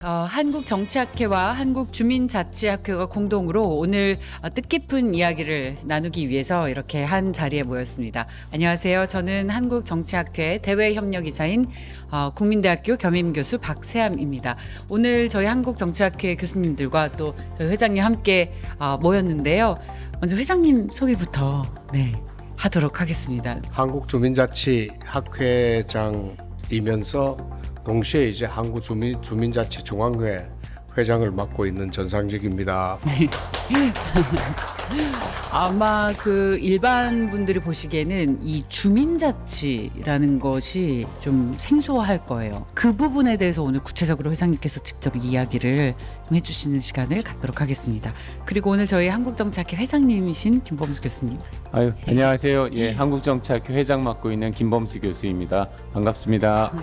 한국정치학회와 한국주민자치학회가 공동으로 오늘 뜻깊은 이야기를 나누기 위해서 이렇게 한 자리에 모였습니다. 안녕하세요. 저는 한국정치학회 대외협력이사인 국민대학교 겸임교수 박세암입니다. 오늘 저희 한국정치학회 교수님들과 또 저희 회장님 함께 모였는데요. 먼저 회장님 소개부터 하도록 하겠습니다. 한국주민자치학회장이면서 동시에 이제 한국주민자치중앙회 회장을 맡고 있는 전상직입니다. 아마 일반 분들이 보시기에는 이 주민자치라는 것이 좀 생소할 거예요. 그 부분에 대해서 오늘 구체적으로 회장님께서 직접 이야기를 좀 해주시는 시간을 갖도록 하겠습니다. 그리고 오늘 저희 한국정치학회 회장님이신 김범수 교수님. 안녕하세요. 한국정치학회 회장 맡고 있는 김범수 교수입니다. 반갑습니다.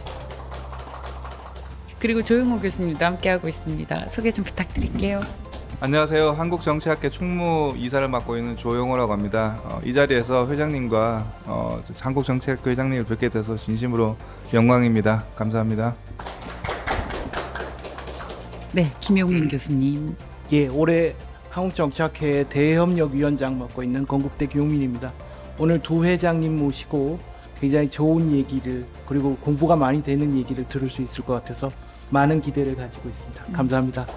그리고 조용호 교수님도 함께하고 있습니다. 소개 좀 부탁드릴게요. 안녕하세요. 한국정치학회 총무이사를 맡고 있는 조용호라고 합니다. 이 자리에서 회장님과 한국정치학회 회장님을 뵙게 돼서 진심으로 영광입니다. 감사합니다. 네, 김용민 교수님. 올해 한국정치학회 대협력위원장 맡고 있는 건국대 김용민입니다. 오늘 두 회장님 모시고 굉장히 좋은 얘기를, 그리고 공부가 많이 되는 얘기를 들을 수 있을 것 같아서 많은 기대를 가지고 있습니다. 감사합니다.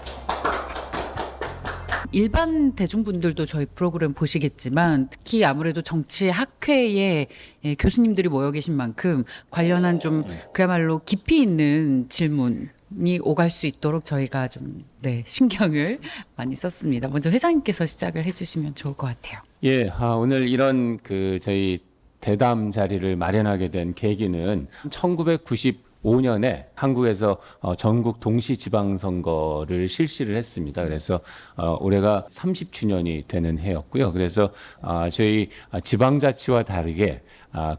일반 대중분들도 저희 프로그램 보시겠지만 특히 아무래도 정치학회에 교수님들이 모여 계신 만큼 관련한 좀 그야말로 깊이 있는 질문이 오갈 수 있도록 저희가 좀 신경을 많이 썼습니다. 먼저 회장님께서 시작을 해주시면 좋을 것 같아요. 오늘 이런 저희 대담 자리를 마련하게 된 계기는 1995년에 한국에서 전국 동시지방선거를 실시를 했습니다. 그래서 올해가 30주년이 되는 해였고요. 그래서 저희 지방자치와 다르게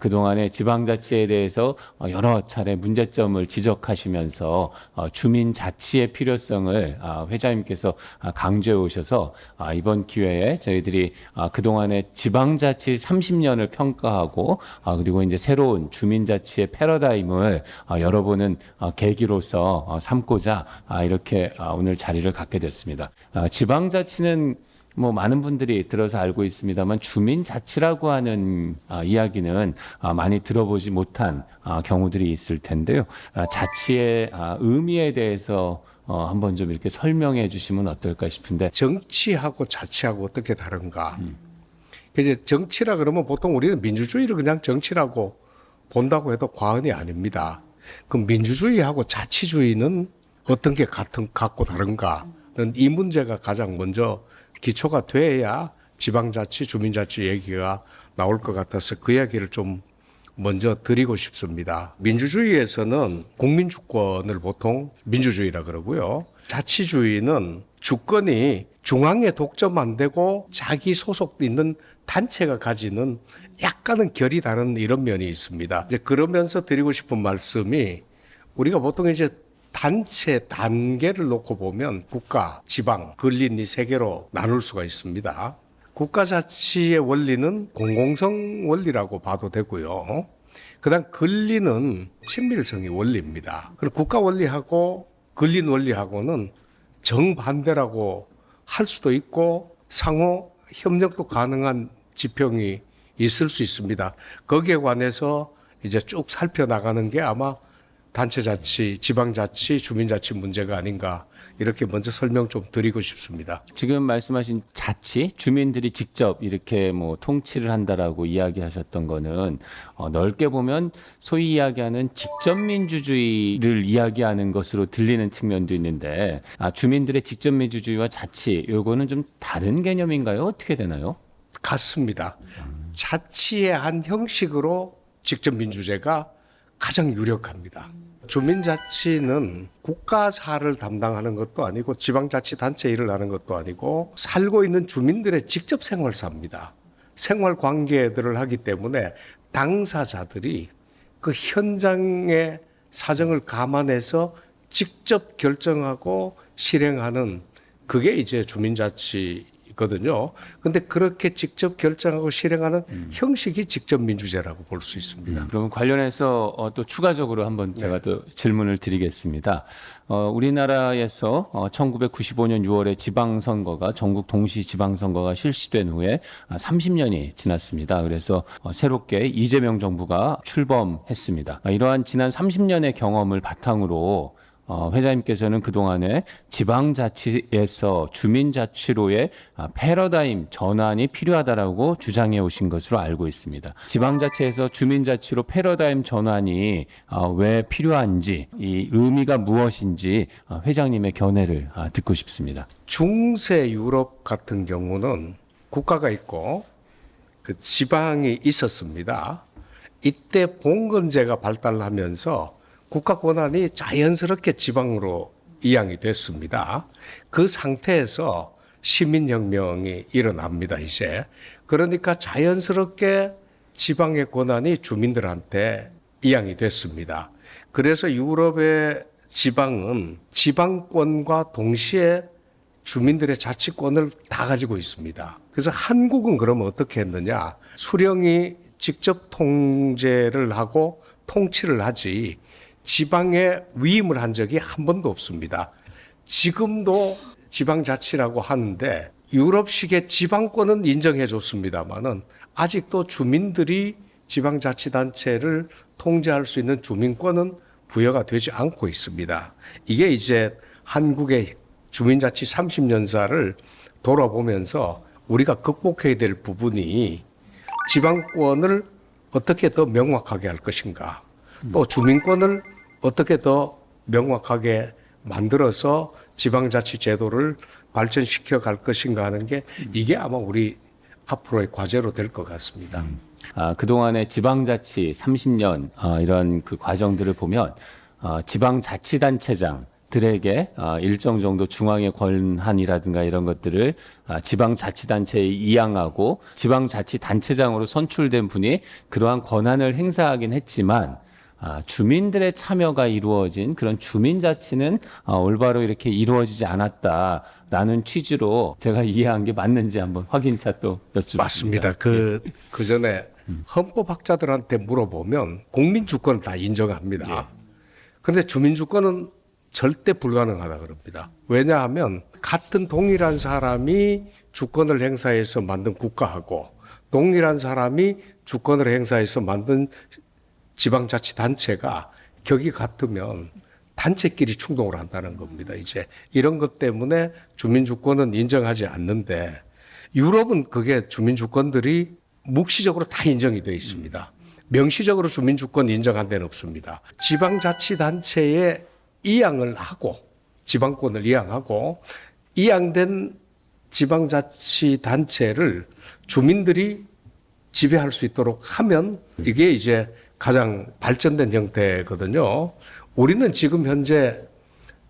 그동안의 지방자치에 대해서 여러 차례 문제점을 지적하시면서 주민자치의 필요성을 회장님께서 강조해 오셔서 이번 기회에 저희들이 그동안의 지방자치 30년을 평가하고 그리고 이제 새로운 주민자치의 패러다임을 열어보는 계기로서 삼고자 이렇게 오늘 자리를 갖게 됐습니다. 지방자치는 많은 분들이 들어서 알고 있습니다만 주민자치라고 하는 이야기는 많이 들어보지 못한 경우들이 있을 텐데요. 자치의 의미에 대해서 한번 좀 이렇게 설명해 주시면 어떨까 싶은데. 정치하고 자치하고 어떻게 다른가? 이제 정치라 그러면 보통 우리는 민주주의를 그냥 정치라고 본다고 해도 과언이 아닙니다. 그럼 민주주의하고 자치주의는 어떤 게 같고 다른가는 이 문제가 가장 먼저 기초가 돼야 지방자치, 주민자치 얘기가 나올 것 같아서 그 이야기를 좀 먼저 드리고 싶습니다. 민주주의에서는 국민주권을 보통 민주주의라 그러고요. 자치주의는 주권이 중앙에 독점 안 되고 자기 소속 있는 단체가 가지는 약간은 결이 다른 이런 면이 있습니다. 이제 그러면서 드리고 싶은 말씀이 우리가 보통 이제 단체 단계를 놓고 보면 국가, 지방, 근린 이 세 개로 나눌 수가 있습니다. 국가자치의 원리는 공공성 원리라고 봐도 되고요. 그다음 근린은 친밀성이 원리입니다. 그리고 국가 원리하고 근린 원리하고는 정반대라고 할 수도 있고 상호 협력도 가능한 지평이 있을 수 있습니다. 거기에 관해서 이제 쭉 살펴나가는 게 아마 단체자치, 지방자치, 주민자치 문제가 아닌가 이렇게 먼저 설명 좀 드리고 싶습니다. 지금 말씀하신 자치, 주민들이 직접 이렇게 통치를 한다라고 이야기하셨던 거는 넓게 보면 소위 이야기하는 직접민주주의를 이야기하는 것으로 들리는 측면도 있는데 주민들의 직접민주주의와 자치, 요거는 좀 다른 개념인가요? 어떻게 되나요? 같습니다. 자치의 한 형식으로 직접민주제가 가장 유력합니다. 주민자치는 국가사를 담당하는 것도 아니고 지방자치단체 일을 하는 것도 아니고 살고 있는 주민들의 직접 생활사입니다. 생활관계들을 하기 때문에 당사자들이 그 현장의 사정을 감안해서 직접 결정하고 실행하는 그게 이제 주민자치 거든요. 근데 그렇게 직접 결정하고 실행하는 형식이 직접 민주제라고 볼 수 있습니다. 그럼 관련해서 또 추가적으로 한번 제가 또 질문을 드리겠습니다. 우리나라에서 1995년 6월에 지방선거가 전국 동시 지방선거가 실시된 후에 30년이 지났습니다. 그래서 새롭게 이재명 정부가 출범했습니다. 이러한 지난 30년의 경험을 바탕으로 회장님께서는 그동안에 지방자치에서 주민자치로의 패러다임 전환이 필요하다라고 주장해 오신 것으로 알고 있습니다. 지방자치에서 주민자치로 패러다임 전환이 왜 필요한지, 이 의미가 무엇인지 회장님의 견해를 듣고 싶습니다. 중세 유럽 같은 경우는 국가가 있고 그 지방이 있었습니다. 이때 봉건제가 발달하면서 국가 권한이 자연스럽게 지방으로 이양이 됐습니다. 그 상태에서 시민혁명이 일어납니다, 이제. 그러니까 자연스럽게 지방의 권한이 주민들한테 이양이 됐습니다. 그래서 유럽의 지방은 지방권과 동시에 주민들의 자치권을 다 가지고 있습니다. 그래서 한국은 그러면 어떻게 했느냐? 수령이 직접 통제를 하고 통치를 하지 지방에 위임을 한 적이 한 번도 없습니다. 지금도 지방자치라고 하는데 유럽식의 지방권은 인정해 줬습니다만은 아직도 주민들이 지방자치단체를 통제할 수 있는 주민권은 부여가 되지 않고 있습니다. 이게 이제 한국의 주민자치 30년사를 돌아보면서 우리가 극복해야 될 부분이 지방권을 어떻게 더 명확하게 할 것인가, 또 주민권을 어떻게 더 명확하게 만들어서 지방자치 제도를 발전시켜 갈 것인가 하는 게 이게 아마 우리 앞으로의 과제로 될 것 같습니다. 그동안의 지방자치 30년 이런 그 과정들을 보면 지방자치단체장들에게 일정 정도 중앙의 권한이라든가 이런 것들을 지방자치단체에 이양하고 지방자치단체장으로 선출된 분이 그러한 권한을 행사하긴 했지만 주민들의 참여가 이루어진 그런 주민자치는 올바로 이렇게 이루어지지 않았다라는 취지로 제가 이해한 게 맞는지 한번 확인차 또 여쭙습니다. 맞습니다. 그 전에 헌법학자들한테 물어보면 국민주권을 다 인정합니다. 그런데 주민주권은 절대 불가능하다 그럽니다. 왜냐하면 같은 동일한 사람이 주권을 행사해서 만든 국가하고 동일한 사람이 주권을 행사해서 만든 지방자치단체가 격이 같으면 단체끼리 충돌을 한다는 겁니다. 이제 이런 것 때문에 주민주권은 인정하지 않는데 유럽은 그게 주민주권들이 묵시적으로 다 인정이 되어 있습니다. 명시적으로 주민주권 인정한 데는 없습니다. 지방자치단체에 이양을 하고 지방권을 이양하고 이양된 지방자치단체를 주민들이 지배할 수 있도록 하면 이게 이제 가장 발전된 형태거든요. 우리는 지금 현재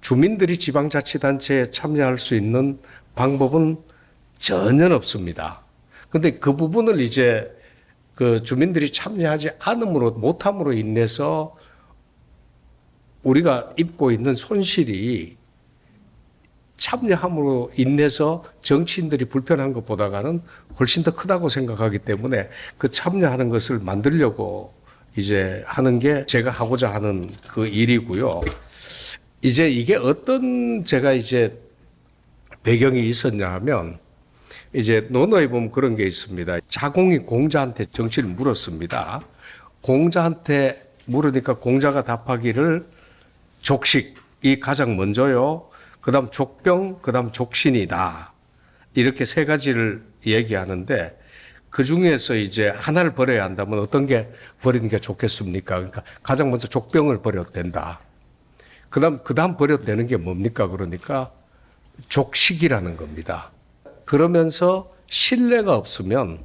주민들이 지방자치단체에 참여할 수 있는 방법은 전혀 없습니다. 근데 그 부분을 이제 그 주민들이 참여하지 않음으로, 못함으로 인해서 우리가 입고 있는 손실이 참여함으로 인해서 정치인들이 불편한 것보다는 훨씬 더 크다고 생각하기 때문에 그 참여하는 것을 만들려고 이제 하는 게 제가 하고자 하는 그 일이고요. 이제 이게 어떤 제가 이제 배경이 있었냐 하면 이제 논어에 보면 그런 게 있습니다. 자공이 공자한테 정치를 물었습니다. 공자한테 물으니까 공자가 답하기를 족식이 가장 먼저요. 그다음 족병, 그다음 족신이다. 이렇게 세 가지를 얘기하는데 그 중에서 이제 하나를 버려야 한다면 어떤 게 버리는 게 좋겠습니까? 그러니까 가장 먼저 족병을 버려도 된다. 그다음 버려도 되는 게 뭡니까? 그러니까 족식이라는 겁니다. 그러면서 신뢰가 없으면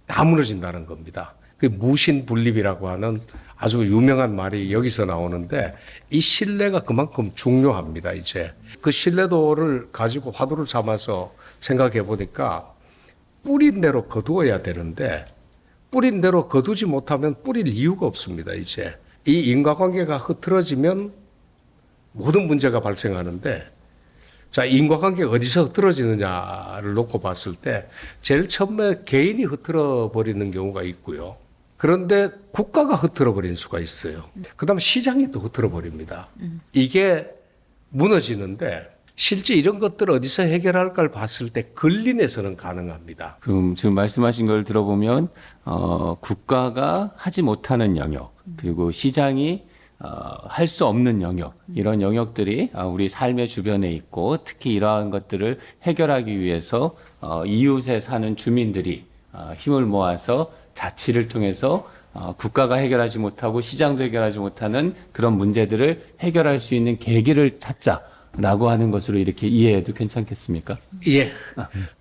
다 무너진다는 겁니다. 그 무신분립이라고 하는 아주 유명한 말이 여기서 나오는데 이 신뢰가 그만큼 중요합니다. 이제 그 신뢰도를 가지고 화두를 삼아서 생각해 보니까 뿌린 대로 거두어야 되는데 뿌린 대로 거두지 못하면 뿌릴 이유가 없습니다. 이제 이 인과관계가 흐트러지면 모든 문제가 발생하는데 자, 인과관계가 어디서 흐트러지느냐를 놓고 봤을 때 제일 처음에 개인이 흐트러 버리는 경우가 있고요. 그런데 국가가 흐트러 버린 수가 있어요. 그다음에 시장이 또 흐트러 버립니다. 이게 무너지는데 실제 이런 것들을 어디서 해결할까를 봤을 때 근린에서는 가능합니다. 그럼 지금 말씀하신 걸 들어보면 국가가 하지 못하는 영역 그리고 시장이 할 수 없는 영역 이런 영역들이 우리 삶의 주변에 있고 특히 이러한 것들을 해결하기 위해서 이웃에 사는 주민들이 힘을 모아서 자치를 통해서 국가가 해결하지 못하고 시장도 해결하지 못하는 그런 문제들을 해결할 수 있는 계기를 찾자라고 하는 것으로 이렇게 이해해도 괜찮겠습니까? 예.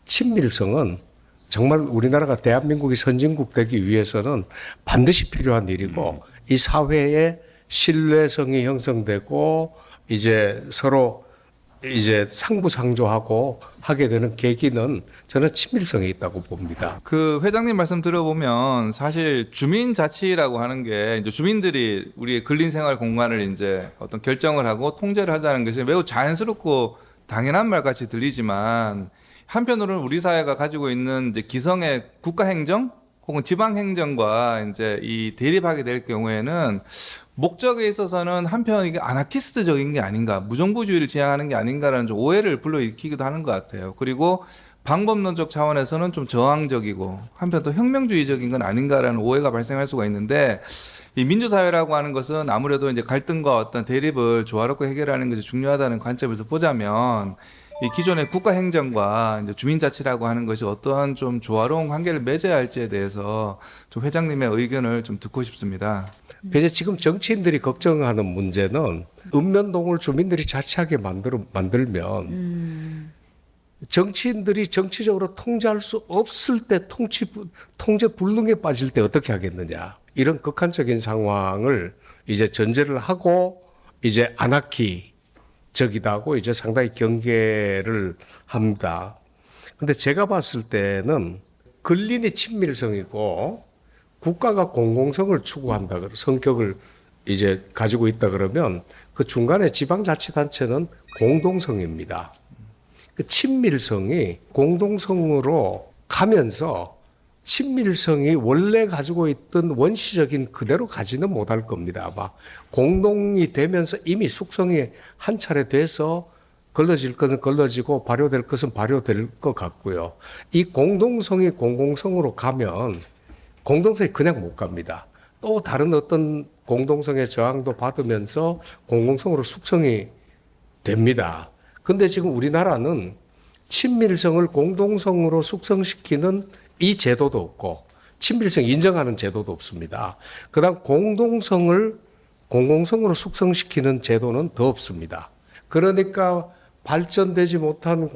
친밀성은 정말 우리나라가 대한민국이 선진국 되기 위해서는 반드시 필요한 일이고 이 사회에 신뢰성이 형성되고 이제 서로 이제 상부상조하고 하게 되는 계기는 저는 친밀성이 있다고 봅니다. 그 회장님 말씀 들어보면 사실 주민자치라고 하는 게 이제 주민들이 우리의 근린생활 공간을 이제 어떤 결정을 하고 통제를 하자는 것이 매우 자연스럽고 당연한 말 같이 들리지만 한편으로는 우리 사회가 가지고 있는 이제 기성의 국가행정 혹은 지방행정과 이제 이 대립하게 될 경우에는 목적에 있어서는 한편 이게 아나키스트적인 게 아닌가, 무정부주의를 지향하는 게 아닌가라는 좀 오해를 불러일으키기도 하는 것 같아요. 그리고 방법론적 차원에서는 좀 저항적이고 한편 또 혁명주의적인 건 아닌가라는 오해가 발생할 수가 있는데 이 민주사회라고 하는 것은 아무래도 이제 갈등과 어떤 대립을 조화롭게 해결하는 것이 중요하다는 관점에서 보자면 이 기존의 국가행정과 이제 주민자치라고 하는 것이 어떠한 좀 조화로운 관계를 맺어야 할지에 대해서 좀 회장님의 의견을 좀 듣고 싶습니다. 그래서 지금 정치인들이 걱정하는 문제는 읍면동을 주민들이 자치하게 만들면 정치인들이 정치적으로 통제할 수 없을 때 통제 불능에 빠질 때 어떻게 하겠느냐. 이런 극한적인 상황을 이제 전제를 하고 이제 아나키적이다고 이제 상당히 경계를 합니다. 근데 제가 봤을 때는 근린이 친밀성이고 국가가 공공성을 추구한다, 성격을 이제 가지고 있다 그러면 그 중간에 지방자치단체는 공동성입니다. 그 친밀성이 공동성으로 가면서 친밀성이 원래 가지고 있던 원시적인 그대로 가지는 못할 겁니다. 아마 공동이 되면서 이미 숙성이 한 차례 돼서 걸러질 것은 걸러지고 발효될 것은 발효될 것 같고요. 이 공동성이 공공성으로 가면 공동성이 그냥 못 갑니다. 또 다른 어떤 공동성의 저항도 받으면서 공공성으로 숙성이 됩니다. 근데 지금 우리나라는 친밀성을 공동성으로 숙성시키는 이 제도도 없고 친밀성 인정하는 제도도 없습니다. 그다음 공동성을 공공성으로 숙성시키는 제도는 더 없습니다. 그러니까 발전되지 못한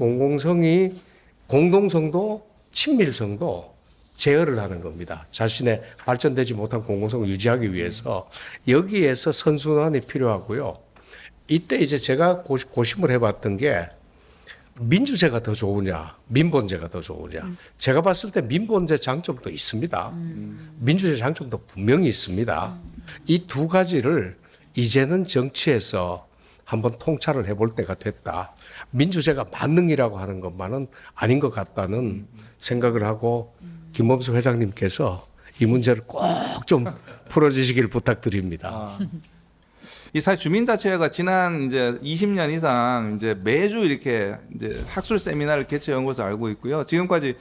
공동성도 친밀성도 제어를 하는 겁니다. 자신의 발전되지 못한 공공성을 유지하기 위해서 여기에서 선순환이 필요하고요. 이때 이제 제가 고심을 해봤던 게 민주제가 더 좋으냐, 민본제가 더 좋으냐. 제가 봤을 때 민본제 장점도 있습니다. 민주제 장점도 분명히 있습니다. 이 두 가지를 이제는 정치에서 한번 통찰을 해볼 때가 됐다. 민주제가 만능이라고 하는 것만은 아닌 것 같다는 생각을 하고 김범수 회장님께서 이 문제를 꼭 좀 풀어주시길 부탁드립니다. 이 사실 주민자치회가 지난 이제 20년 이상 이제 매주 이렇게 이제 학술 세미나를 개최한 것으로 알고 있고요. 지금까지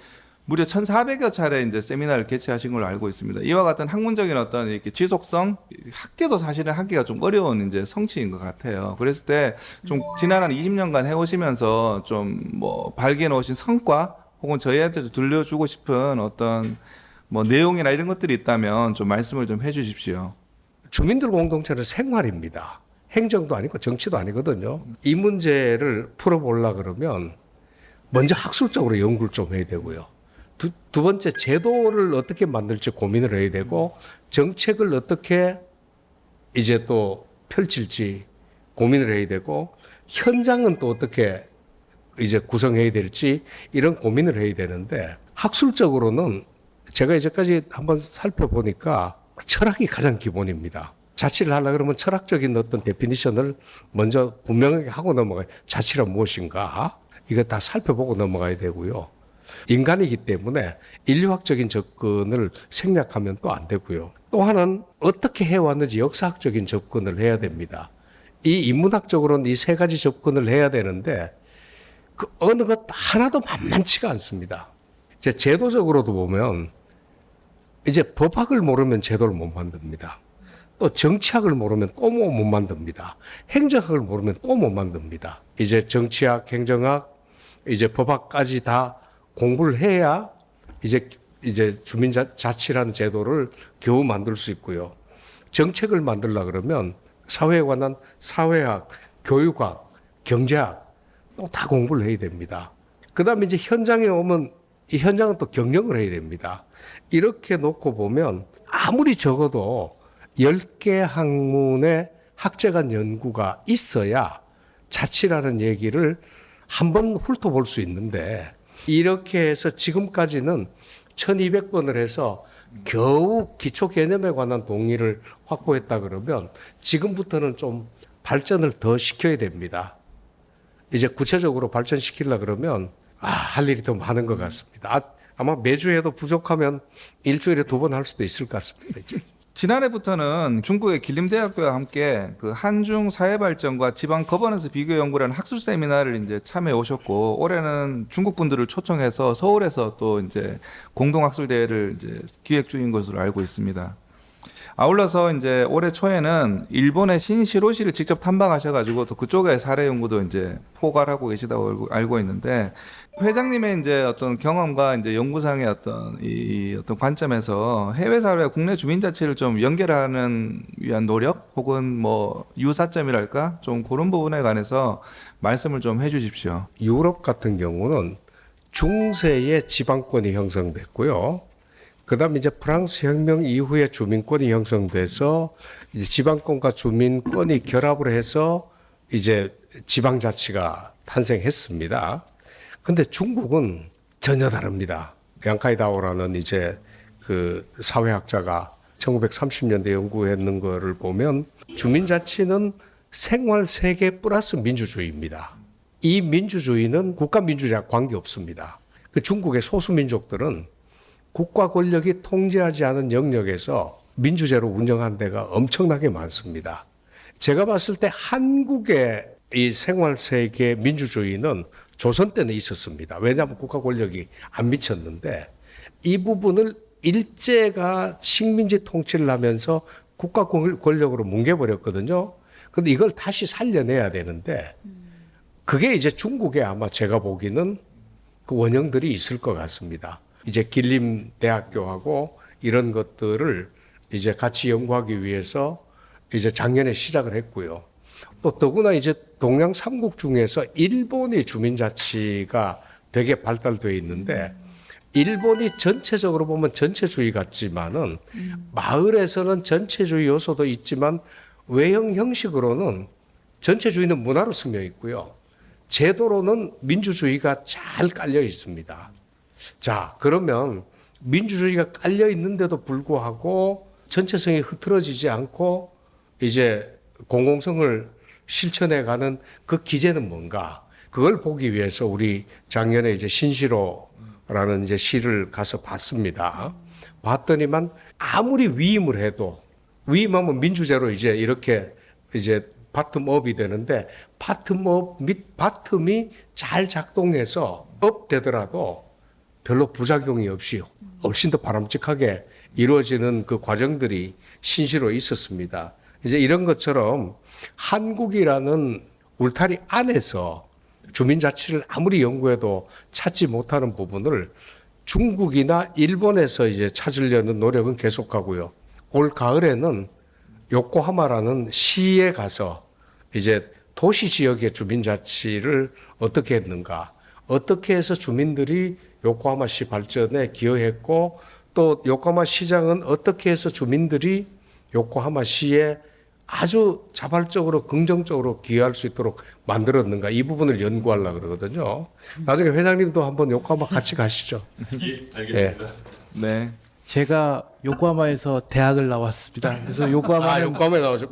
무려 1,400여 차례 이제 세미나를 개최하신 걸로 알고 있습니다. 이와 같은 학문적인 어떤 이렇게 지속성, 학계도 사실은 하기가 좀 어려운 이제 성취인 것 같아요. 그랬을 때 좀 지난 한 20년간 해오시면서 좀 뭐 발견해 오신 성과 혹은 저희한테도 들려주고 싶은 어떤 뭐 내용이나 이런 것들이 있다면 좀 말씀을 좀 해주십시오. 주민들 공동체는 생활입니다. 행정도 아니고 정치도 아니거든요. 이 문제를 풀어보려고 그러면 먼저 학술적으로 연구를 좀 해야 되고요. 두 번째 제도를 어떻게 만들지 고민을 해야 되고 정책을 어떻게 이제 또 펼칠지 고민을 해야 되고 현장은 또 어떻게 이제 구성해야 될지 이런 고민을 해야 되는데 학술적으로는 제가 이제까지 한번 살펴보니까 철학이 가장 기본입니다. 자치를 하려 그러면 철학적인 어떤 데피니션을 먼저 분명하게 하고 넘어가요. 자치란 무엇인가? 이거 다 살펴보고 넘어가야 되고요. 인간이기 때문에 인류학적인 접근을 생략하면 또 안 되고요. 또 하나는 어떻게 해왔는지 역사학적인 접근을 해야 됩니다. 이 인문학적으로는 이 세 가지 접근을 해야 되는데 그 어느 것 하나도 만만치가 않습니다. 이제 제도적으로도 보면 이제 법학을 모르면 제도를 못 만듭니다. 또 정치학을 모르면 또 못 만듭니다. 행정학을 모르면 또 못 만듭니다. 이제 정치학, 행정학, 이제 법학까지 다 공부를 해야 이제 주민자치라는 제도를 겨우 만들 수 있고요. 정책을 만들려 그러면 사회에 관한 사회학, 교육학, 경제학 또 다 공부를 해야 됩니다. 그다음에 이제 현장에 오면 이 현장은 또 경영을 해야 됩니다. 이렇게 놓고 보면 아무리 적어도 10개 학문의 학제간 연구가 있어야 자치라는 얘기를 한번 훑어볼 수 있는데 이렇게 해서 지금까지는 1200번을 해서 겨우 기초 개념에 관한 동의를 확보했다 그러면 지금부터는 좀 발전을 더 시켜야 됩니다. 이제 구체적으로 발전시키려 그러면 할 일이 더 많은 것 같습니다. 아마 매주 해도 부족하면 일주일에 2번 할 수도 있을 것 같습니다. 이제. 지난해부터는 중국의 길림대학교와 함께 그 한중 사회발전과 지방 거버넌스 비교 연구라는 학술 세미나를 이제 참여해 오셨고 올해는 중국 분들을 초청해서 서울에서 또 이제 공동 학술 대회를 이제 기획 중인 것으로 알고 있습니다. 아울러서 이제 올해 초에는 일본의 신시로시를 직접 탐방하셔가지고 또 그쪽의 사례 연구도 이제 포괄하고 계시다고 알고 있는데 회장님의 이제 어떤 경험과 이제 연구상의 어떤 이 어떤 관점에서 해외 사회와 국내 주민자치를 좀 연결하는 위한 노력 혹은 뭐 유사점이랄까 좀 그런 부분에 관해서 말씀을 좀 해주십시오. 유럽 같은 경우는 중세에 지방권이 형성됐고요. 그다음에 이제 프랑스 혁명 이후에 주민권이 형성돼서 이제 지방권과 주민권이 결합을 해서 이제 지방자치가 탄생했습니다. 근데 중국은 전혀 다릅니다. 양카이다오라는 이제 그 사회학자가 1930년대 연구했는 거를 보면 주민자치는 생활 세계 플러스 민주주의입니다. 이 민주주의는 국가 민주주의와 관계없습니다. 그 중국의 소수민족들은 국가 권력이 통제하지 않은 영역에서 민주제로 운영한 데가 엄청나게 많습니다. 제가 봤을 때 한국의 이 생활세계 민주주의는 조선 때는 있었습니다. 왜냐하면 국가 권력이 안 미쳤는데 이 부분을 일제가 식민지 통치를 하면서 국가 권력으로 뭉개버렸거든요. 근데 이걸 다시 살려내야 되는데 그게 이제 중국에 아마 제가 보기에는 그 원형들이 있을 것 같습니다. 이제 길림대학교하고 이런 것들을 이제 같이 연구하기 위해서 이제 작년에 시작을 했고요. 또 더구나 이제 동양 3국 중에서 일본이 주민자치가 되게 발달되어 있는데 일본이 전체적으로 보면 전체주의 같지만은 마을에서는 전체주의 요소도 있지만 외형 형식으로는 전체주의는 문화로 스며 있고요. 제도로는 민주주의가 잘 깔려 있습니다. 자, 그러면 민주주의가 깔려 있는데도 불구하고 전체성이 흐트러지지 않고 이제 공공성을 실천해가는 그 기제는 뭔가? 그걸 보기 위해서 우리 작년에 이제 신시로라는 이제 시를 가서 봤습니다. 봤더니만 아무리 위임을 해도 위임하면 민주제로 이제 이렇게 이제 바텀업이 되는데 바텀업 및 바텀이 잘 작동해서 업 되더라도 별로 부작용이 없이 훨씬 더 바람직하게 이루어지는 그 과정들이 신시로 있었습니다. 이제 이런 것처럼 한국이라는 울타리 안에서 주민자치를 아무리 연구해도 찾지 못하는 부분을 중국이나 일본에서 이제 찾으려는 노력은 계속하고요. 올 가을에는 요코하마라는 시에 가서 이제 도시 지역의 주민자치를 어떻게 했는가, 어떻게 해서 주민들이 요코하마시 발전에 기여했고 또 요코하마 시장은 어떻게 해서 주민들이 요코하마시에 아주 자발적으로 긍정적으로 기여할 수 있도록 만들었는가 이 부분을 연구하려고 그러거든요. 나중에 회장님도 한번 요코하마 같이 가시죠. 예, 알겠습니다. 네. 제가 요코하마에서 대학을 나왔습니다. 그래서 요코하마는 요코하마에 나오죠.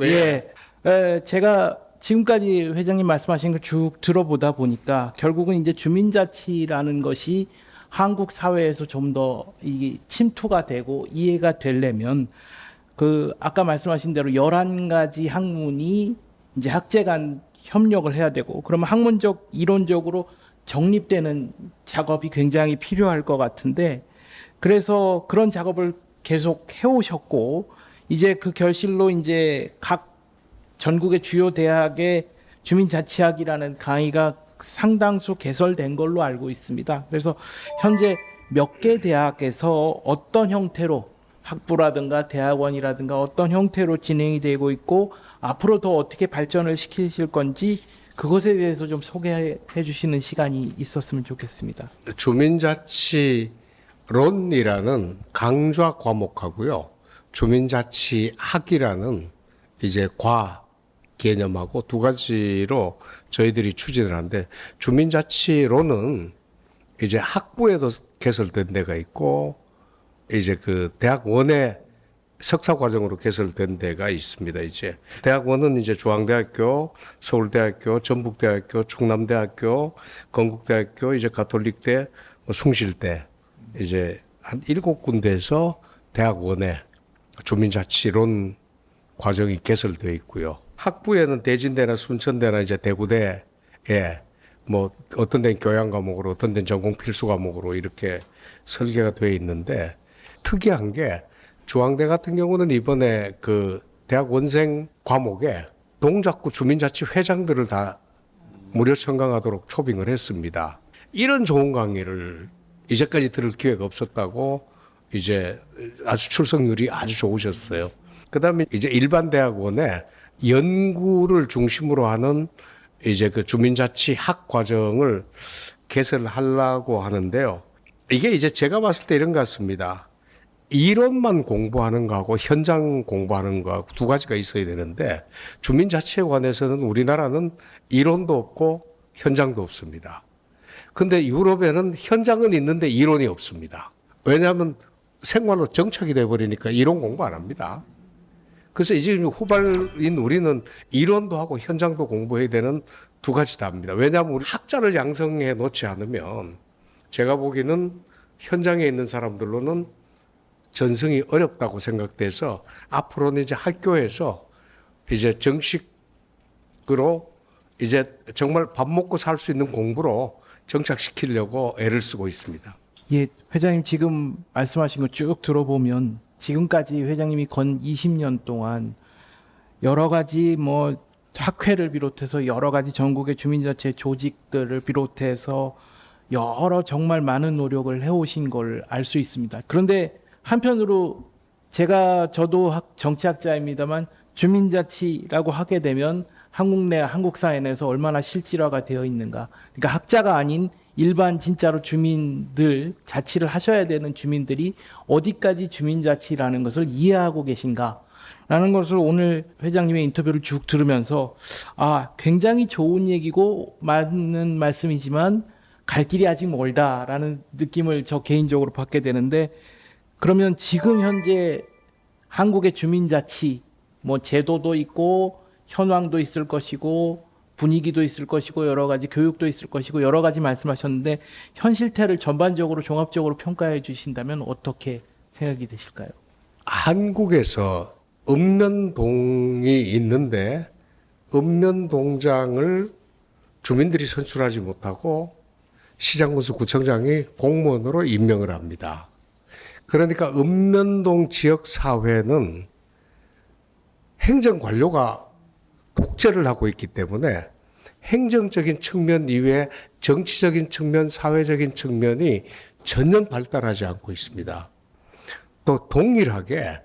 제가 지금까지 회장님 말씀하신 걸 쭉 들어보다 보니까 결국은 이제 주민자치라는 것이 한국 사회에서 좀 더 이 침투가 되고 이해가 되려면 그 아까 말씀하신 대로 11가지 학문이 이제 학제 간 협력을 해야 되고 그러면 학문적 이론적으로 정립되는 작업이 굉장히 필요할 것 같은데 그래서 그런 작업을 계속 해오셨고 이제 그 결실로 이제 각 전국의 주요 대학의 주민자치학이라는 강의가 상당수 개설된 걸로 알고 있습니다. 그래서 현재 몇 개 대학에서 어떤 형태로 학부라든가 대학원이라든가 어떤 형태로 진행이 되고 있고 앞으로 더 어떻게 발전을 시키실 건지 그것에 대해서 좀 소개해 주시는 시간이 있었으면 좋겠습니다. 주민자치론이라는 강좌 과목하고요. 주민자치학이라는 이제 과 개념하고 두 가지로 저희들이 추진을 하는데 주민자치론은 이제 학부에도 개설된 데가 있고 이제 그 대학원에 석사 과정으로 개설된 데가 있습니다. 이제 대학원은 이제 중앙대학교, 서울대학교, 전북대학교, 충남대학교, 건국대학교, 이제 가톨릭대, 숭실대 이제 한 7군데에서 대학원에 주민자치론 과정이 개설되어 있고요. 학부에는 대진대나 순천대나 이제 대구대에 뭐 어떤 데는 교양 과목으로 어떤 데는 전공 필수 과목으로 이렇게 설계가 되어 있는데 특이한 게 중앙대 같은 경우는 이번에 그 대학 원생 과목에 동작구 주민자치 회장들을 다 무료 청강하도록 초빙을 했습니다. 이런 좋은 강의를 이제까지 들을 기회가 없었다고 이제 아주 출석률이 아주 좋으셨어요. 그다음에 이제 일반 대학원에 연구를 중심으로 하는 이제 그 주민자치 학 과정을 개설하려고 하는데요. 이게 이제 제가 봤을 때 이런 것 같습니다. 이론만 공부하는 거하고 현장 공부하는 거하고 두 가지가 있어야 되는데 주민자치에 관해서는 우리나라는 이론도 없고 현장도 없습니다. 근데 유럽에는 현장은 있는데 이론이 없습니다. 왜냐하면 생활로 정착이 돼버리니까 이론 공부 안 합니다. 그래서 이제 후발인 우리는 이론도 하고 현장도 공부해야 되는 두 가지 다 합니다. 왜냐하면 우리 학자를 양성해 놓지 않으면 제가 보기에는 현장에 있는 사람들로는 전승이 어렵다고 생각돼서 앞으로는 이제 학교에서 이제 정식으로 이제 정말 밥 먹고 살 수 있는 공부로 정착시키려고 애를 쓰고 있습니다. 예, 회장님 지금 말씀하신 거 쭉 들어보면 지금까지 회장님이 건 20년 동안 여러 가지 뭐 학회를 비롯해서 여러 가지 전국의 주민자치 조직들을 비롯해서 여러 정말 많은 노력을 해오신 걸 알 수 있습니다. 그런데 한편으로 저도 정치학자입니다만 주민자치라고 하게 되면 한국 사회 내에서 얼마나 실질화가 되어 있는가. 그러니까 학자가 아닌 일반 진짜로 주민들, 자치를 하셔야 되는 주민들이 어디까지 주민자치라는 것을 이해하고 계신가. 라는 것을 오늘 회장님의 인터뷰를 쭉 들으면서 굉장히 좋은 얘기고 맞는 말씀이지만 갈 길이 아직 멀다라는 느낌을 저 개인적으로 받게 되는데 그러면 지금 현재 한국의 주민자치 뭐 제도도 있고 현황도 있을 것이고 분위기도 있을 것이고 여러 가지 교육도 있을 것이고 여러 가지 말씀하셨는데 현 실태를 전반적으로 종합적으로 평가해 주신다면 어떻게 생각이 되실까요? 한국에서 읍면동이 있는데 읍면동장을 주민들이 선출하지 못하고 시장군수 구청장이 공무원으로 임명을 합니다. 그러니까 읍면동 지역사회는 행정관료가 독재를 하고 있기 때문에 행정적인 측면 이외에 정치적인 측면, 사회적인 측면이 전혀 발달하지 않고 있습니다. 또 동일하게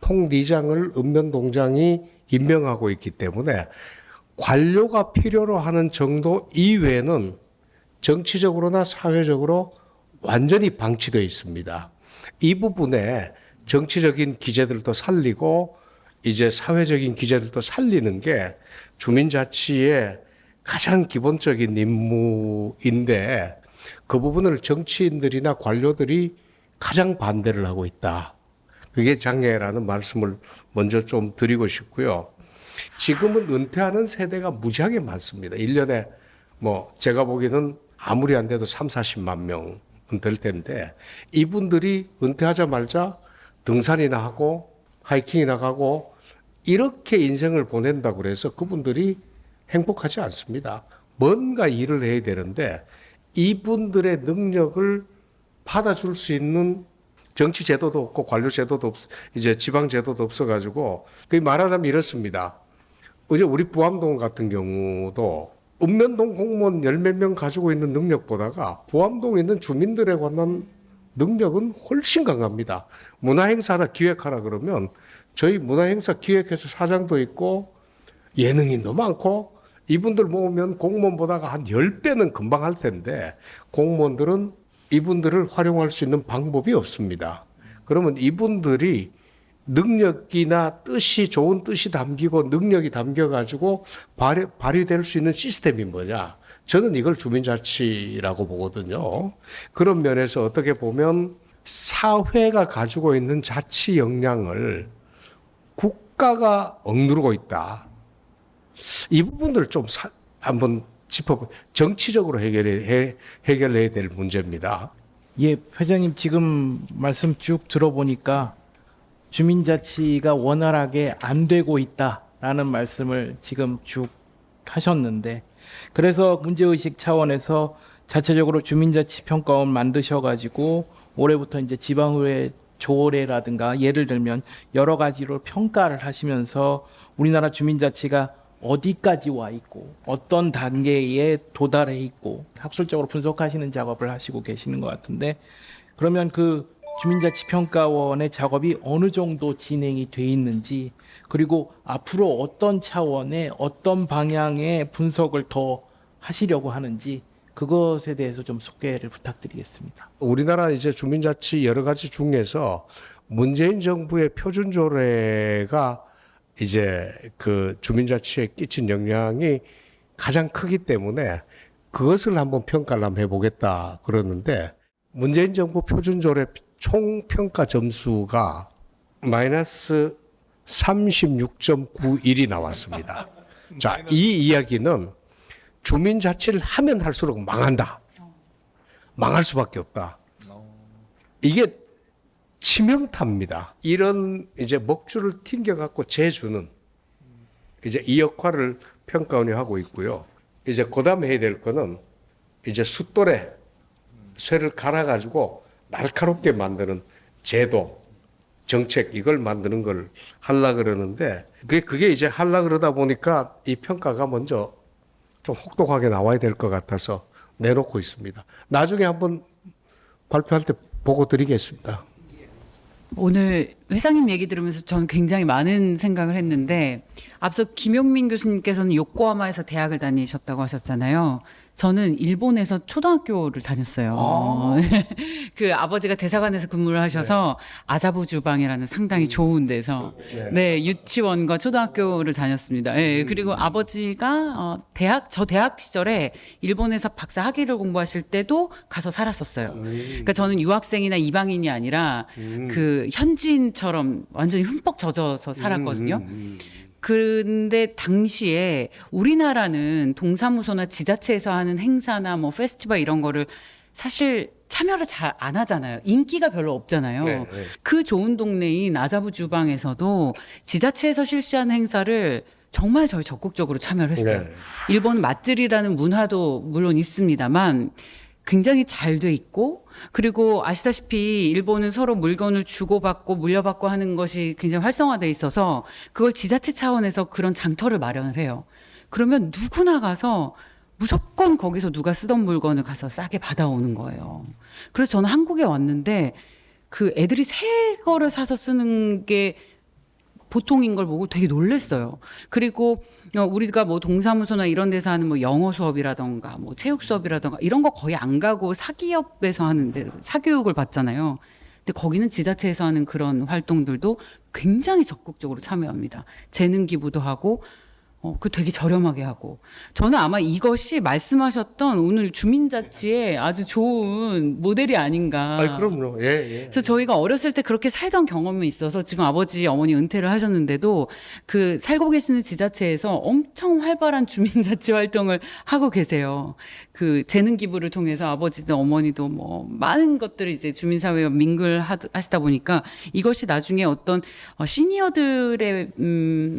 통리장을 읍면동장이 임명하고 있기 때문에 관료가 필요로 하는 정도 이외에는 정치적으로나 사회적으로 완전히 방치되어 있습니다. 이 부분에 정치적인 기제들도 살리고 이제 사회적인 기제들도 살리는 게 주민자치의 가장 기본적인 임무인데 그 부분을 정치인들이나 관료들이 가장 반대를 하고 있다. 그게 장애라는 말씀을 먼저 좀 드리고 싶고요. 지금은 은퇴하는 세대가 무지하게 많습니다. 1년에 뭐 제가 보기에는 아무리 안 돼도 3, 40만 명은 될 텐데 이분들이 은퇴하자마자 등산이나 하고 하이킹이나 가고 이렇게 인생을 보낸다고 그래서 그분들이 행복하지 않습니다. 뭔가 일을 해야 되는데 이분들의 능력을 받아줄 수 있는 정치 제도도 없고 관료 제도도 이제 지방 제도도 없어가지고 그 말하자면 이렇습니다. 어제 우리 부암동 같은 경우도 읍면동 공무원 10몇 명 가지고 있는 능력보다가 부암동에 있는 주민들에 관한 능력은 훨씬 강합니다. 문화행사 하나 기획하라 그러면 저희 문화행사 기획해서 사장도 있고 예능인도 많고 이분들 모으면 공무원보다가 한 10배는 금방 할 텐데 공무원들은 이분들을 활용할 수 있는 방법이 없습니다. 그러면 이분들이 능력이나 뜻이 좋은 뜻이 담기고 능력이 담겨가지고 발휘될 수 있는 시스템이 뭐냐? 저는 이걸 주민자치라고 보거든요. 그런 면에서 어떻게 보면 사회가 가지고 있는 자치 역량을 국가가 억누르고 있다. 이 부분들을 좀 한번 정치적으로 해결해야 될 문제입니다. 예, 회장님 지금 말씀 쭉 들어보니까 주민자치가 원활하게 안 되고 있다라는 말씀을 지금 쭉 하셨는데 그래서 문제의식 차원에서 자체적으로 주민자치 평가원 만드셔가지고 올해부터 이제 지방의회 조례라든가 예를 들면 여러 가지로 평가를 하시면서 우리나라 주민자치가 어디까지 와 있고 어떤 단계에 도달해 있고 학술적으로 분석하시는 작업을 하시고 계시는 것 같은데 그러면 그 주민자치평가원의 작업이 어느 정도 진행이 돼 있는지 그리고 앞으로 어떤 차원의 어떤 방향의 분석을 더 하시려고 하는지 그것에 대해서 좀 소개를 부탁드리겠습니다. 우리나라 이제 주민자치 여러 가지 중에서 문재인 정부의 표준조례가 이제 그 주민자치에 끼친 영향이 가장 크기 때문에 그것을 한번 평가를 한번 해보겠다 그러는데 문재인 정부 표준조례 총 평가 점수가 마이너스 36.91이 나왔습니다. 자, 이 이야기는 주민자치를 하면 할수록 망한다. 망할 수밖에 없다. 이게 치명타입니다. 이런 이제 먹줄을 튕겨갖고 재주는 이제 이 역할을 평가원이 하고 있고요. 이제 그다음에 해야 될 거는 이제 숫돌에 쇠를 갈아가지고 날카롭게 만드는 제도, 정책 이걸 만드는 걸 하려 그러는데 그게 이제 하려 그러다 보니까 이 평가가 먼저 좀 혹독하게 나와야 될 것 같아서 내놓고 있습니다. 나중에 한번 발표할 때 보고 드리겠습니다. 오늘 회장님 얘기 들으면서 저는 굉장히 많은 생각을 했는데 앞서 김용민 교수님께서는 요코하마에서 대학을 다니셨다고 하셨잖아요. 저는 일본에서 초등학교를 다녔어요. 그 아버지가 대사관에서 근무를 하셔서 아자부 주방이라는 상당히 좋은 데서 네, 유치원과 초등학교를 다녔습니다. 네, 그리고 아버지가 저 대학 시절에 일본에서 박사 학위를 공부하실 때도 가서 살았었어요. 그러니까 저는 유학생이나 이방인이 아니라 그 현지인처럼 완전히 흠뻑 젖어서 살았거든요. 근데 당시에 우리나라는 동사무소나 지자체에서 하는 행사나 뭐 페스티벌 이런 거를 사실 참여를 잘 안 하잖아요. 인기가 별로 없잖아요. 네. 그 좋은 동네인 아자부 주방에서도 지자체에서 실시하는 행사를 정말 저희 적극적으로 참여를 했어요. 네. 일본 맛들이라는 문화도 물론 있습니다만 굉장히 잘 돼 있고 그리고 아시다시피 일본은 서로 물건을 주고받고 물려받고 하는 것이 굉장히 활성화돼 있어서 그걸 지자체 차원에서 그런 장터를 마련을 해요. 그러면 누구나 가서 무조건 거기서 누가 쓰던 물건을 가서 싸게 받아오는 거예요. 그래서 저는 한국에 왔는데 그 애들이 새 거를 사서 쓰는 게 보통인 걸 보고 되게 놀랐어요. 그리고 우리가 뭐 동사무소나 이런 데서 하는 뭐 영어 수업이라던가 뭐 체육 수업이라던가 이런 거 거의 안 가고 사기업에서 하는데 사교육을 받잖아요. 근데 거기는 지자체에서 하는 그런 활동들도 굉장히 적극적으로 참여합니다. 재능 기부도 하고 그 되게 저렴하게 하고. 저는 아마 이것이 말씀하셨던 오늘 주민자치의 아주 좋은 모델이 아닌가. 그럼요. 예, 예. 그래서 저희가 어렸을 때 그렇게 살던 경험이 있어서 지금 아버지, 어머니 은퇴를 하셨는데도 그 살고 계시는 지자체에서 엄청 활발한 주민자치 활동을 하고 계세요. 그 재능 기부를 통해서 아버지도 어머니도 뭐 많은 것들을 이제 주민사회와 민글하시다 보니까 이것이 나중에 어떤 시니어들의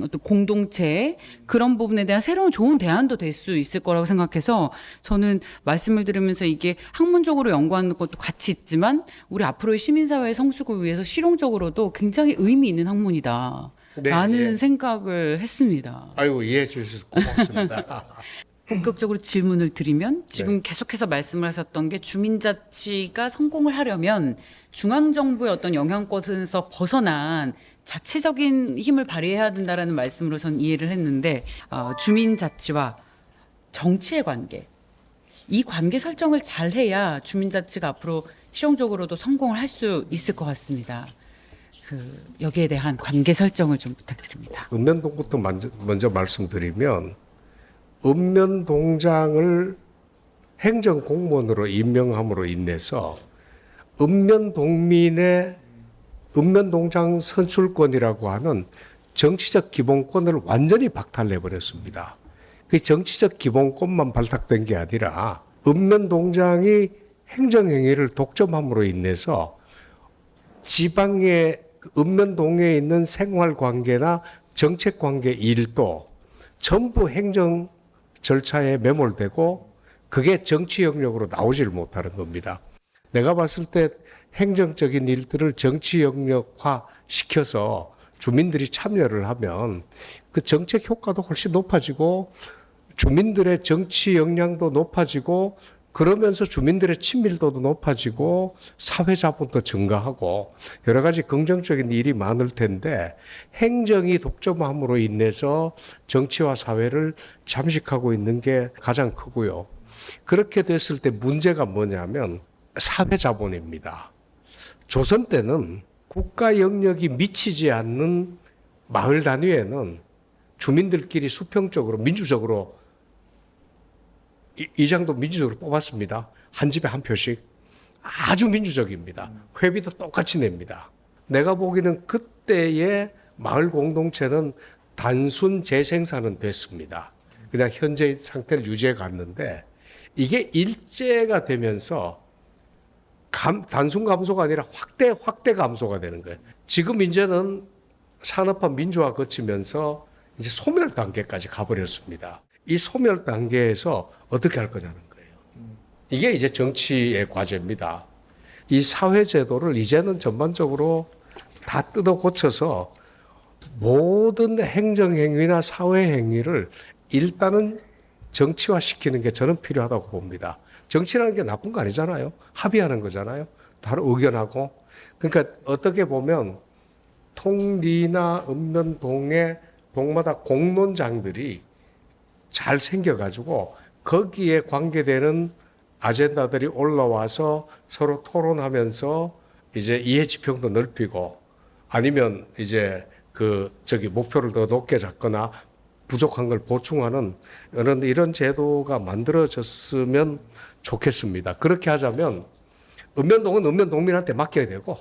어떤 공동체 그런 부분에 대한 새로운 좋은 대안도 될 수 있을 거라고 생각해서 저는 말씀을 들으면서 이게 학문적으로 연구하는 것도 같이 있지만 우리 앞으로의 시민사회의 성숙을 위해서 실용적으로도 굉장히 의미 있는 학문이다. 네, 라는 예. 생각을 했습니다. 아이고 이해해 주셔서 고맙습니다. 본격적으로 질문을 드리면 지금 계속해서 말씀을 하셨던 게 주민자치가 성공을 하려면 중앙정부의 어떤 영향권에서 벗어난 자체적인 힘을 발휘해야 된다라는 말씀으로 전 이해를 했는데 주민자치와 정치의 관계 이 관계 설정을 잘 해야 주민자치가 앞으로 실용적으로도 성공을 할 수 있을 것 같습니다. 여기에 대한 관계 설정을 좀 부탁드립니다. 읍면동부터 먼저 말씀드리면 읍면동장을 행정공무원으로 임명함으로 인해서 읍면동민의 읍면동장 선출권이라고 하는 정치적 기본권을 완전히 박탈해 버렸습니다. 그 정치적 기본권만 발탁된 게 아니라 읍면동장이 행정행위를 독점함으로 인해서 지방의 읍면동에 있는 생활관계나 정책관계 일도 전부 행정 절차에 매몰되고 그게 정치 영역으로 나오질 못하는 겁니다. 내가 봤을 때 행정적인 일들을 정치 영역화 시켜서 주민들이 참여를 하면 그 정책 효과도 훨씬 높아지고 주민들의 정치 역량도 높아지고 그러면서 주민들의 친밀도도 높아지고 사회 자본도 증가하고 여러 가지 긍정적인 일이 많을 텐데 행정이 독점함으로 인해서 정치와 사회를 잠식하고 있는 게 가장 크고요. 그렇게 됐을 때 문제가 뭐냐면 사회 자본입니다. 조선 때는 국가 영역이 미치지 않는 마을 단위에는 주민들끼리 수평적으로 민주적으로 이장도 민주적으로 뽑았습니다. 한 집에 한 표씩. 아주 민주적입니다. 회비도 똑같이 냅니다. 내가 보기에는 그때의 마을 공동체는 단순 재생산은 됐습니다. 그냥 현재 상태를 유지해 갔는데 이게 일제가 되면서 단순 감소가 아니라 확대 감소가 되는 거예요. 지금 이제는 산업화 민주화 거치면서 이제 소멸 단계까지 가버렸습니다. 이 소멸 단계에서 어떻게 할 거냐는 거예요. 이게 이제 정치의 과제입니다. 이 사회 제도를 이제는 전반적으로 다 뜯어 고쳐서 모든 행정행위나 사회행위를 일단은 정치화시키는 게 저는 필요하다고 봅니다. 정치라는 게 나쁜 거 아니잖아요. 합의하는 거잖아요. 다른 의견하고. 그러니까 어떻게 보면 통리나 읍면동의 동마다 공론장들이 잘 생겨가지고 거기에 관계되는 아젠다들이 올라와서 서로 토론하면서 이제 이해 지평도 넓히고 아니면 이제 목표를 더 높게 잡거나 부족한 걸 보충하는 이런 제도가 만들어졌으면 좋겠습니다. 그렇게 하자면 읍면동은 읍면동민한테 맡겨야 되고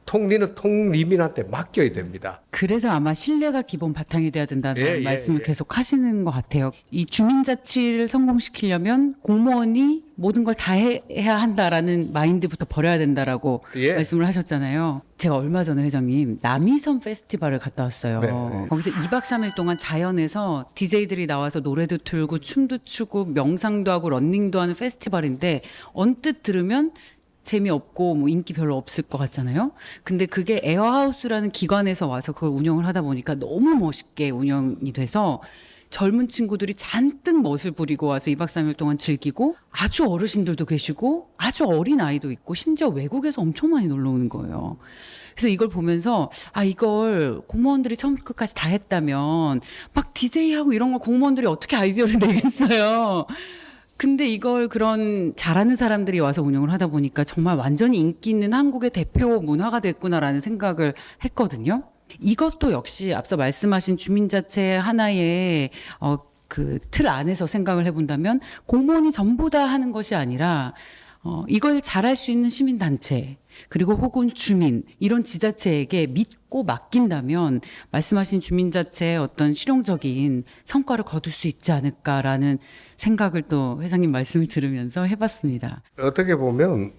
통리는 통리민한테 맡겨야 됩니다. 그래서 아마 신뢰가 기본 바탕이 돼야 된다는 말씀을 예. 계속 하시는 것 같아요. 이 주민자치를 성공시키려면 공무원이 모든 걸 다 해야 한다라는 마인드부터 버려야 된다라고 말씀을 하셨잖아요. 제가 얼마 전에 회장님 남이섬 페스티벌을 갔다 왔어요. 네. 거기서 2박 3일 동안 자연에서 DJ들이 나와서 노래도 틀고 춤도 추고 명상도 하고 런닝도 하는 페스티벌인데 언뜻 들으면 재미없고 뭐 인기 별로 없을 것 같잖아요. 근데 그게 에어하우스라는 기관에서 와서 그걸 운영을 하다 보니까 너무 멋있게 운영이 돼서 젊은 친구들이 잔뜩 멋을 부리고 와서 2박 3일 동안 즐기고 아주 어르신들도 계시고 아주 어린 아이도 있고 심지어 외국에서 엄청 많이 놀러 오는 거예요. 그래서 이걸 보면서 이걸 공무원들이 처음부터 끝까지 다 했다면 막 DJ하고 이런 걸 공무원들이 어떻게 아이디어를 내겠어요. 근데 이걸 그런 잘하는 사람들이 와서 운영을 하다 보니까 정말 완전히 인기 있는 한국의 대표 문화가 됐구나라는 생각을 했거든요. 이것도 역시 앞서 말씀하신 주민자체 하나의 그 틀 안에서 생각을 해본다면 공무원이 전부 다 하는 것이 아니라 이걸 잘할 수 있는 시민단체 그리고 혹은 주민 이런 지자체에게 믿고 맡긴다면 말씀하신 주민자체의 어떤 실용적인 성과를 거둘 수 있지 않을까라는 생각을 또 회장님 말씀을 들으면서 해봤습니다. 어떻게 보면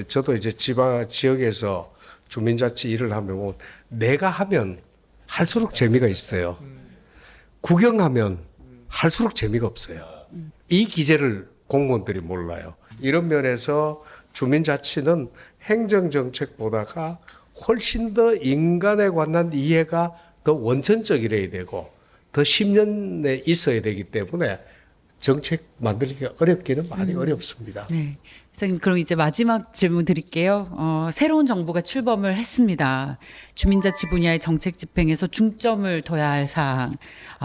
저도 이제 지역에서 주민자치 일을 하면 내가 하면 할수록 재미가 있어요. 구경하면 할수록 재미가 없어요. 이 기제를 공무원들이 몰라요. 이런 면에서 주민자치는 행정정책보다가 훨씬 더 인간에 관한 이해가 더 원천적이래야 되고 더 10년에 있어야 되기 때문에 정책 만들기가 어렵기는 많이 어렵습니다. 네. 회장님, 그럼 이제 마지막 질문 드릴게요. 새로운 정부가 출범을 했습니다. 주민자치 분야의 정책 집행에서 중점을 둬야 할 사항,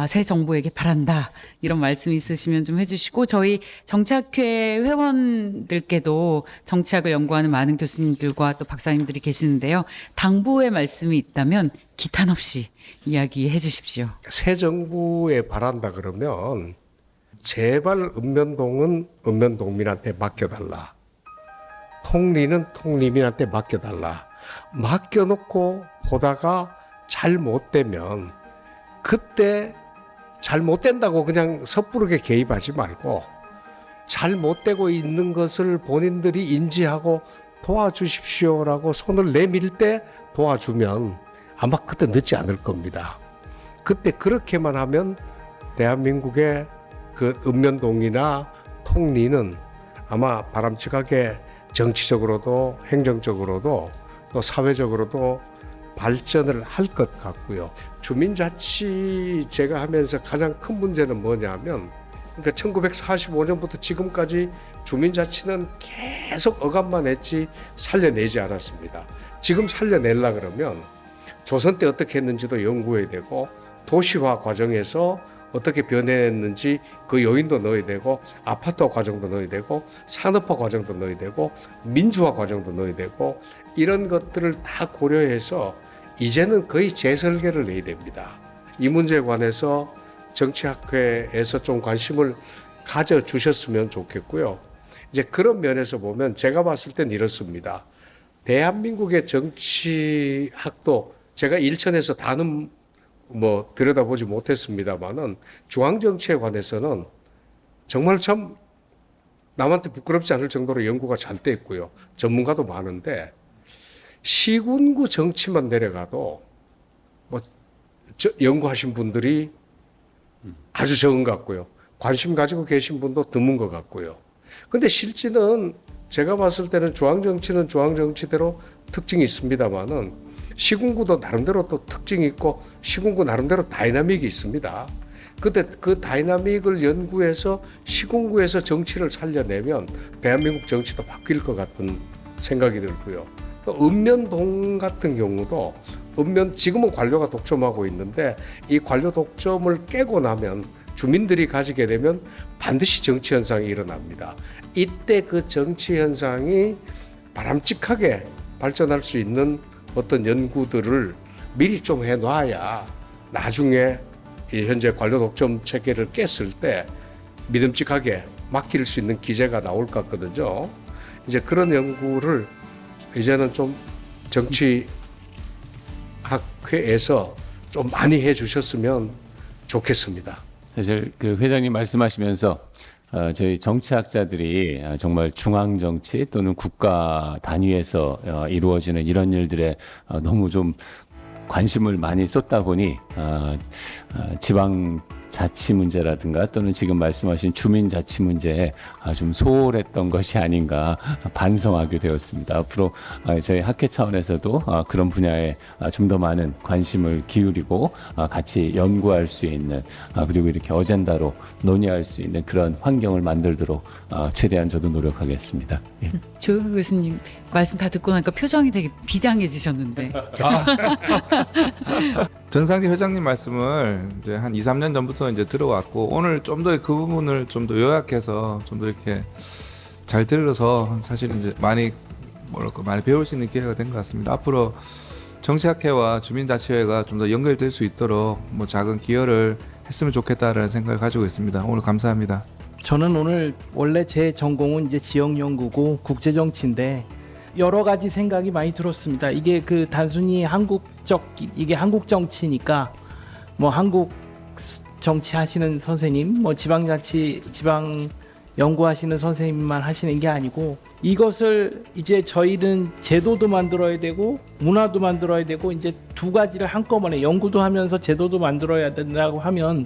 새 정부에게 바란다. 이런 말씀 있으시면 좀 해주시고, 저희 정치학회 회원들께도 정치학을 연구하는 많은 교수님들과 또 박사님들이 계시는데요. 당부의 말씀이 있다면 기탄 없이 이야기해 주십시오. 새 정부에 바란다 그러면 제발 읍면동은 읍면동민한테 맡겨달라. 통리는 통리민한테 맡겨달라. 맡겨놓고 보다가 잘못되면 그때 잘못된다고 그냥 섣부르게 개입하지 말고 잘못되고 있는 것을 본인들이 인지하고 도와주십시오라고 손을 내밀 때 도와주면 아마 그때 늦지 않을 겁니다. 그때 그렇게만 하면 대한민국의 그 읍면동이나 통리는 아마 바람직하게 정치적으로도 행정적으로도 또 사회적으로도 발전을 할 것 같고요. 주민자치 제가 하면서 가장 큰 문제는 뭐냐면 그러니까 1945년부터 지금까지 주민자치는 계속 억압만 했지 살려내지 않았습니다. 지금 살려내려 그러면 조선 때 어떻게 했는지도 연구해야 되고 도시화 과정에서 어떻게 변했는지 그 요인도 넣어야 되고 아파트화 과정도 넣어야 되고 산업화 과정도 넣어야 되고 민주화 과정도 넣어야 되고 이런 것들을 다 고려해서 이제는 거의 재설계를 내야 됩니다. 이 문제에 관해서 정치학회에서 좀 관심을 가져주셨으면 좋겠고요. 이제 그런 면에서 보면 제가 봤을 땐 이렇습니다. 대한민국의 정치학도 제가 일천에서 다는 들여다보지 못했습니다만은 중앙정치에 관해서는 정말 참 남한테 부끄럽지 않을 정도로 연구가 잘 돼 있고요. 전문가도 많은데 시군구 정치만 내려가도 연구하신 분들이 아주 적은 것 같고요. 관심 가지고 계신 분도 드문 것 같고요. 근데 실제는 제가 봤을 때는 중앙정치는 중앙정치대로 특징이 있습니다만은 시군구도 나름대로 또 특징이 있고 시군구 나름대로 다이나믹이 있습니다. 그때 그 다이나믹을 연구해서 시군구에서 정치를 살려내면 대한민국 정치도 바뀔 것 같은 생각이 들고요. 읍면동 같은 경우도 지금은 관료가 독점하고 있는데 이 관료 독점을 깨고 나면 주민들이 가지게 되면 반드시 정치 현상이 일어납니다. 이때 그 정치 현상이 바람직하게 발전할 수 있는 어떤 연구들을 미리 좀 해놔야 나중에 이 현재 관료 독점 체계를 깼을 때 믿음직하게 맡길 수 있는 기제가 나올 것 같거든요. 이제 그런 연구를 이제는 좀 정치학회에서 좀 많이 해주셨으면 좋겠습니다. 사실 그 회장님 말씀하시면서 저희 정치학자들이 정말 중앙 정치 또는 국가 단위에서 이루어지는 이런 일들에 너무 좀 관심을 많이 쏟다 보니 지방 자치 문제라든가 또는 지금 말씀하신 주민 자치 문제에 좀 소홀했던 것이 아닌가 반성하게 되었습니다. 앞으로 저희 학회 차원에서도 그런 분야에 좀 더 많은 관심을 기울이고 같이 연구할 수 있는 그리고 이렇게 어젠다로 논의할 수 있는 그런 환경을 만들도록 최대한 저도 노력하겠습니다. 예. 조용희 교수님 말씀 다 듣고 나니까 표정이 되게 비장해지셨는데. 전상진 회장님 말씀을 이제 한 2, 3년 전부터 이제 들어왔고 오늘 좀 더 그 부분을 좀 더 요약해서 좀 더 이렇게 잘 들어서 사실 이제 많이 배울 수 있는 기회가 된 것 같습니다. 앞으로 정치학회와 주민자치회가 좀 더 연결될 수 있도록 뭐 작은 기여를 했으면 좋겠다라는 생각을 가지고 있습니다. 오늘 감사합니다. 저는 오늘 원래 제 전공은 이제 지역 연구고 국제 정치인데 여러 가지 생각이 많이 들었습니다. 이게 그 단순히 이게 한국 정치니까 뭐 한국 정치 하시는 선생님, 뭐 지방 연구하시는 선생님만 하시는 게 아니고 이것을 이제 저희는 제도도 만들어야 되고 문화도 만들어야 되고 이제 두 가지를 한꺼번에 연구도 하면서 제도도 만들어야 된다고 하면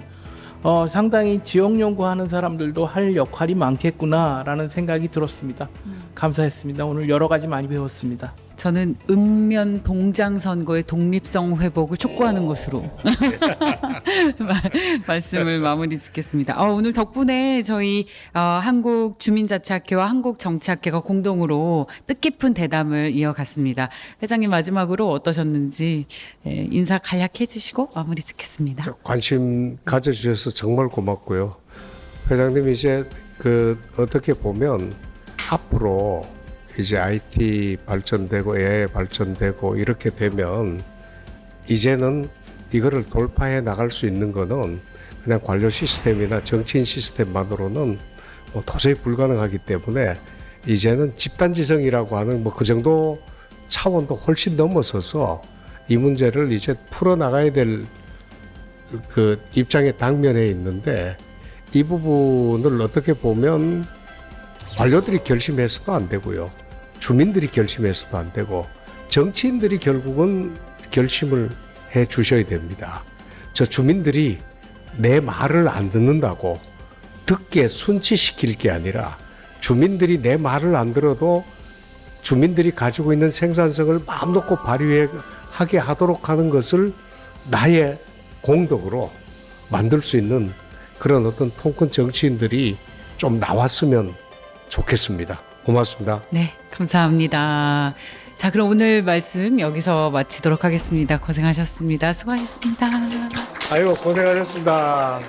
상당히 지역 연구하는 사람들도 할 역할이 많겠구나라는 생각이 들었습니다. 감사했습니다. 오늘 여러 가지 많이 배웠습니다. 저는 읍면 동장 선거의 독립성 회복을 촉구하는 것으로 말씀을 마무리 짓겠습니다. 오늘 덕분에 저희 한국주민자치학회와 한국정치학회가 공동으로 뜻깊은 대담을 이어갔습니다. 회장님 마지막으로 어떠셨는지 인사 간략해 주시고 마무리 짓겠습니다. 관심 가져주셔서 정말 고맙고요. 회장님 이제 어떻게 보면 앞으로 이제 IT 발전되고 AI 발전되고 이렇게 되면 이제는 이거를 돌파해 나갈 수 있는 거는 그냥 관료 시스템이나 정치인 시스템만으로는 뭐 도저히 불가능하기 때문에 이제는 집단지성이라고 하는 뭐 그 정도 차원도 훨씬 넘어서서 이 문제를 이제 풀어나가야 될 그 입장에 당면해 있는데 이 부분을 어떻게 보면 관료들이 결심해서도 안 되고요. 주민들이 결심해서도 안 되고 정치인들이 결국은 결심을 해 주셔야 됩니다. 저 주민들이 내 말을 안 듣는다고 듣게 순치시킬 게 아니라 주민들이 내 말을 안 들어도 주민들이 가지고 있는 생산성을 마음 놓고 발휘하게 하도록 하는 것을 나의 공덕으로 만들 수 있는 그런 어떤 통큰 정치인들이 좀 나왔으면 좋겠습니다. 고맙습니다. 네, 감사합니다. 자, 그럼 오늘 말씀 여기서 마치도록 하겠습니다. 고생하셨습니다. 수고하셨습니다. 아유, 고생하셨습니다.